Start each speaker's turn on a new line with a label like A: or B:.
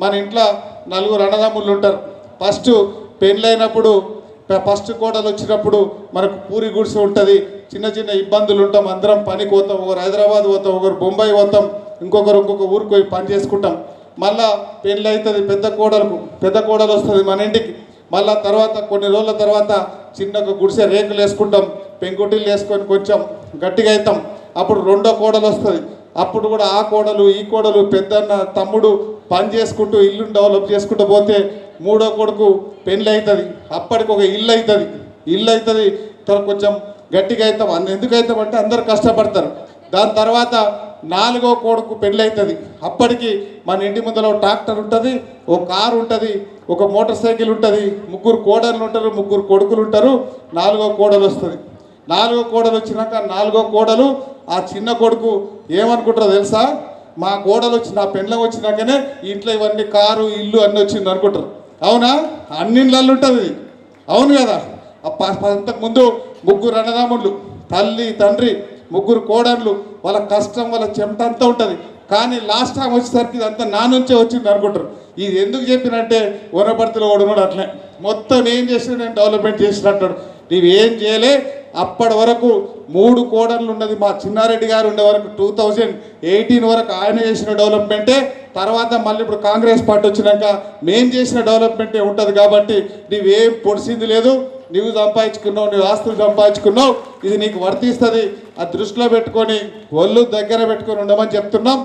A: మన ఇంట్లో నలుగురు అన్నదమ్ములు ఉంటారు. ఫస్ట్ పెళ్ళైనప్పుడు ఫస్ట్ కోడలు వచ్చినప్పుడు మనకు పూరి గుడిసె ఉంటుంది, చిన్న చిన్న ఇబ్బందులు ఉంటాం, అందరం పనికి పోతాం, ఒకరు హైదరాబాద్ పోతాం, ఒకరు బొంబాయి పోతాం, ఇంకొక ఊరికి పోయి పని చేసుకుంటాం. మళ్ళా పెళ్ళి అవుతుంది, పెద్ద కోడలు వస్తుంది మన ఇంటికి. మళ్ళా తర్వాత కొన్ని రోజుల తర్వాత చిన్నగా గుడిసె రేకులు వేసుకుంటాం, పెంకుటిల్లు వేసుకొని కొంచెం గట్టిగా అవుతాం. అప్పుడు రెండో కోడలు వస్తుంది. అప్పుడు కూడా ఆ కోడలు ఈ కోడలు పెద్దన్న తమ్ముడు పని చేసుకుంటూ ఇల్లు డెవలప్ చేసుకుంటూ పోతే మూడో కొడుకు పెళ్ళి అవుతుంది. అప్పటికి ఒక ఇల్లు అవుతుంది. తర్వాత కొంచెం గట్టిగా అవుతాం. ఎందుకు అవుతామంటే అందరు కష్టపడతారు. దాని తర్వాత నాలుగో కొడుకు పెళ్ళి అవుతుంది. అప్పటికి మన ఇంటి ముందర ఒక ట్రాక్టర్ ఉంటుంది, ఒక కారు ఉంటుంది, ఒక మోటార్ సైకిల్ ఉంటుంది, ముగ్గురు కోడళ్ళు ఉంటారు, ముగ్గురు కొడుకులు ఉంటారు. నాలుగో కోడలు వస్తుంది. నాలుగో కోడలు వచ్చినాక నాలుగో కోడలు ఆ చిన్న కొడుకు ఏమనుకుంటారో తెలుసా? మా కోడలు వచ్చి నా పెండ్లం వచ్చినాకనే ఇంట్లో ఇవన్నీ కారు ఇల్లు అన్నీ వచ్చింది అనుకుంటారు. అవునా? అన్నిళ్ళల్లో ఉంటుంది. అవును కదా? అంతకుముందు ముగ్గురు అన్నదమ్ముళ్ళు, తల్లి తండ్రి, ముగ్గురు కోడళ్ళు, వాళ్ళ కష్టం వాళ్ళ చెమట అంతా ఉంటుంది. కానీ లాస్ట్ టైం వచ్చేసరికి ఇదంతా నా నుంచే వచ్చింది అనుకుంటారు. ఇది ఎందుకు చెప్పినంటే వనపర్తిలో ఓడున్నాడు అట్లే మొత్తం నేను చేసిన నేను డెవలప్మెంట్ చేసినట్టు. నీవేం చేయలే. అప్పటి వరకు 3 కోడళ్ళు ఉన్నది మా చిన్నారెడ్డి గారు ఉండే వరకు 2018 వరకు ఆయన చేసిన డెవలప్మెంటే. తర్వాత మళ్ళీ ఇప్పుడు కాంగ్రెస్ పార్టీ వచ్చినాక మేము చేసిన డెవలప్మెంటే ఉంటుంది. కాబట్టి నీవేం పొడిసింది లేదు. నువ్వు సంపాదించుకున్నావు, నువ్వు ఆస్తులు సంపాదించుకున్నావు, ఇది నీకు వర్తిస్తుంది. ఆ దృష్టిలో పెట్టుకొని ఒళ్ళు దగ్గర పెట్టుకొని ఉండమని చెప్తున్నాం.